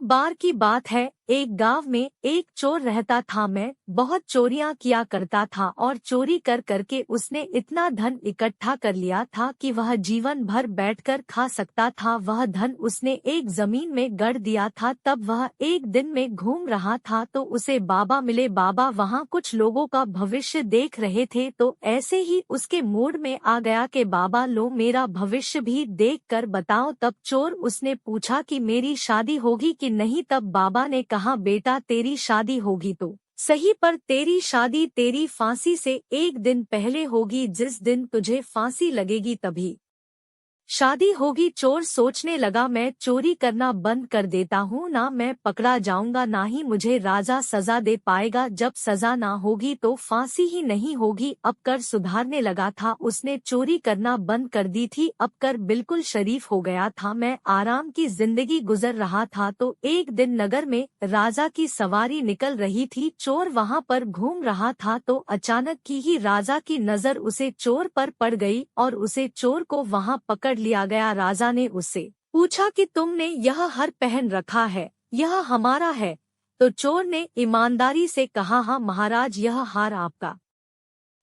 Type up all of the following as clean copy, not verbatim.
बार की बात है, एक गांव में एक चोर रहता था। मैं बहुत चोरियां किया करता था और चोरी कर करके उसने इतना धन इकट्ठा कर लिया था कि वह जीवन भर बैठकर खा सकता था। वह धन उसने एक जमीन में गड़ दिया था। तब वह एक दिन में घूम रहा था तो उसे बाबा मिले। बाबा वहां कुछ लोगों का भविष्य देख रहे थे, तो ऐसे ही उसके मूड में आ गया कि बाबा लो मेरा भविष्य भी देख कर बताओ। तब चोर उसने पूछा कि मेरी शादी होगी कि नहीं। तब बाबा ने कहा बेटा तेरी शादी होगी तो सही, पर तेरी शादी तेरी फांसी से एक दिन पहले होगी। जिस दिन तुझे फांसी लगेगी तभी शादी होगी। चोर सोचने लगा मैं चोरी करना बंद कर देता हूँ, ना मैं पकड़ा जाऊंगा ना ही मुझे राजा सजा दे पाएगा। जब सजा ना होगी तो फांसी ही नहीं होगी। अब कर सुधारने लगा था, उसने चोरी करना बंद कर दी थी। अब कर बिल्कुल शरीफ हो गया था। मैं आराम की जिंदगी गुजर रहा था तो एक दिन नगर में राजा की सवारी निकल रही थी। चोर वहां पर घूम रहा था तो अचानक की ही राजा की नजर उसे चोर पर पड़ गई और उसे चोर को वहां पकड़ लिया गया। राजा ने उससे पूछा कि तुमने यह हार पहन रखा है, यह हमारा है? तो चोर ने ईमानदारी से कहा हाँ महाराज, यह हार आपका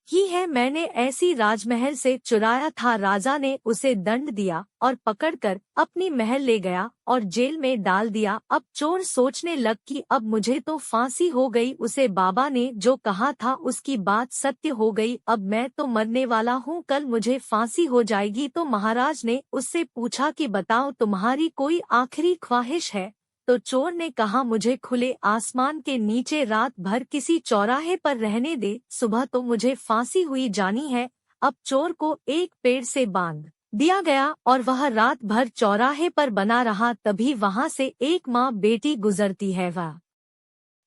ही है, मैंने ऐसी राजमहल से चुराया था। राजा ने उसे दंड दिया और पकड़कर अपनी महल ले गया और जेल में डाल दिया। अब चोर सोचने लग कि अब मुझे तो फांसी हो गई। उसे बाबा ने जो कहा था उसकी बात सत्य हो गई। अब मैं तो मरने वाला हूँ, कल मुझे फांसी हो जाएगी। तो महाराज ने उससे पूछा कि बताओ तुम्हारी कोई आखिरी ख्वाहिश है? तो चोर ने कहा मुझे खुले आसमान के नीचे रात भर किसी चौराहे पर रहने दे, सुबह तो मुझे फांसी हुई जानी है। अब चोर को एक पेड़ से बांध दिया गया और वह रात भर चौराहे पर बना रहा। तभी वहां से एक माँ बेटी गुजरती है। वह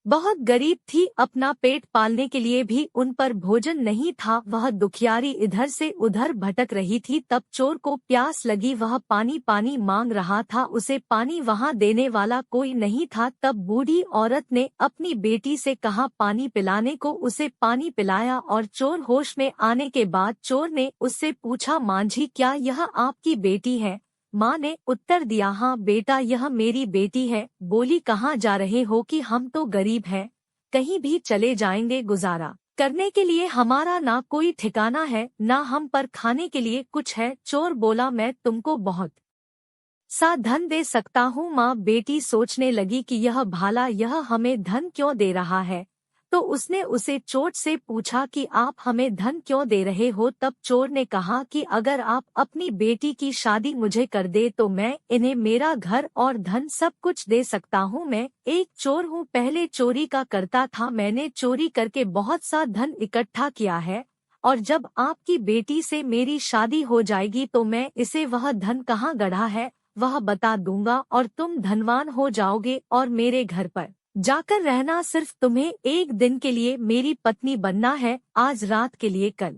बहुत गरीब थी, अपना पेट पालने के लिए भी उन पर भोजन नहीं था। वह दुखियारी इधर से उधर भटक रही थी। तब चोर को प्यास लगी, वह पानी पानी मांग रहा था। उसे पानी वहां देने वाला कोई नहीं था। तब बूढ़ी औरत ने अपनी बेटी से कहा पानी पिलाने को। उसे पानी पिलाया और चोर होश में आने के बाद चोर ने उससे पूछा मांझी क्या यह आपकी बेटी है? माँ ने उत्तर दिया हाँ बेटा, यह मेरी बेटी है। बोली कहाँ जा रहे हो? कि हम तो गरीब हैं, कहीं भी चले जाएंगे, गुजारा करने के लिए हमारा ना कोई ठिकाना है, ना हम पर खाने के लिए कुछ है। चोर बोला मैं तुमको बहुत सा धन दे सकता हूँ। माँ बेटी सोचने लगी कि यह भाला यह हमें धन क्यों दे रहा है, तो उसने उसे चोट से पूछा कि आप हमें धन क्यों दे रहे हो? तब चोर ने कहा कि अगर आप अपनी बेटी की शादी मुझे कर दे तो मैं इन्हें मेरा घर और धन सब कुछ दे सकता हूँ। मैं एक चोर हूँ, पहले चोरी का करता था, मैंने चोरी करके बहुत सा धन इकट्ठा किया है और जब आपकी बेटी से मेरी शादी हो जाएगी तो मैं इसे वह धन कहाँ गढ़ा है वह बता दूंगा और तुम धनवान हो जाओगे और मेरे घर पर जाकर रहना। सिर्फ तुम्हें एक दिन के लिए मेरी पत्नी बनना है, आज रात के लिए, कल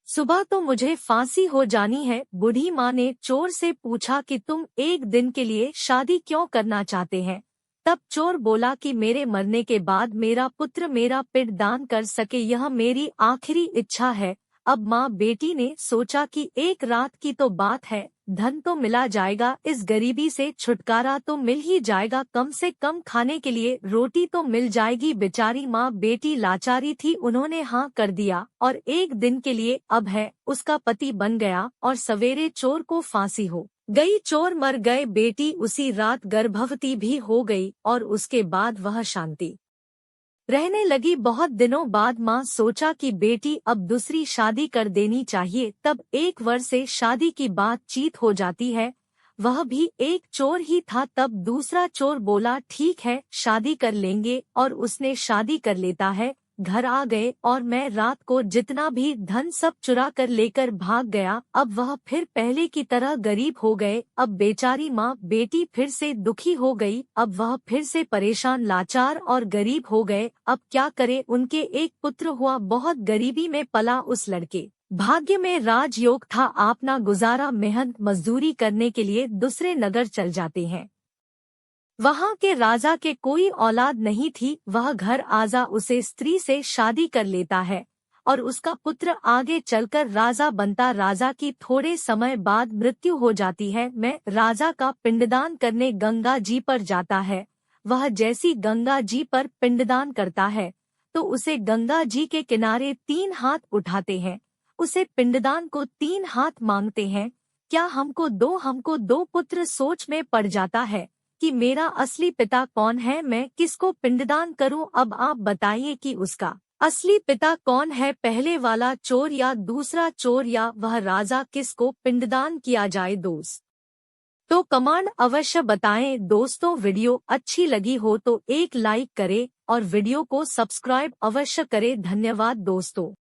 सुबह तो मुझे फांसी हो जानी है। बूढ़ी माँ ने चोर से पूछा कि तुम एक दिन के लिए शादी क्यों करना चाहते हैं? तब चोर बोला कि मेरे मरने के बाद मेरा पुत्र मेरा पिंड दान कर सके, यह मेरी आखिरी इच्छा है। अब माँ बेटी ने सोचा कि एक रात की तो बात है, धन तो मिला जाएगा, इस गरीबी से छुटकारा तो मिल ही जाएगा, कम से कम खाने के लिए रोटी तो मिल जाएगी। बेचारी माँ बेटी लाचारी थी, उन्होंने हाँ कर दिया और एक दिन के लिए अब है उसका पति बन गया और सवेरे चोर को फांसी हो गई। चोर मर गए, बेटी उसी रात गर्भवती भी हो गई और उसके बाद वह शांति रहने लगी। बहुत दिनों बाद माँ सोचा कि बेटी अब दूसरी शादी कर देनी चाहिए। तब एक वर्ष से शादी की बातचीत हो जाती है, वह भी एक चोर ही था। तब दूसरा चोर बोला ठीक है शादी कर लेंगे और उसने शादी कर लेता है। घर आ गए और मैं रात को जितना भी धन सब चुरा कर लेकर भाग गया। अब वह फिर पहले की तरह गरीब हो गए। अब बेचारी माँ बेटी फिर से दुखी हो गई, अब वह फिर से परेशान लाचार और गरीब हो गए। अब क्या करे, उनके एक पुत्र हुआ, बहुत गरीबी में पला। उस लड़के भाग्य में राजयोग था, अपना गुजारा मेहनत मजदूरी करने के लिए दूसरे नगर चल जाते हैं। वहां के राजा के कोई औलाद नहीं थी, वह घर आजा उसे स्त्री से शादी कर लेता है और उसका पुत्र आगे चलकर राजा बनता। राजा की थोड़े समय बाद मृत्यु हो जाती है। मैं राजा का पिंडदान करने गंगा जी पर जाता है। वह जैसी गंगा जी पर पिंडदान करता है तो उसे गंगा जी के किनारे 3 हाथ उठाते हैं, उसे पिंडदान को 3 हाथ मांगते हैं। क्या हमको दो पुत्र। सोच में पड़ जाता है कि मेरा असली पिता कौन है, मैं किसको पिंडदान करूं। अब आप बताइए कि उसका असली पिता कौन है, पहले वाला चोर या दूसरा चोर या वह राजा, किसको पिंडदान किया जाए दोस्त। तो कमेंट अवश्य बताएं दोस्तों। वीडियो अच्छी लगी हो तो एक लाइक करें और वीडियो को सब्सक्राइब अवश्य करें। धन्यवाद दोस्तों।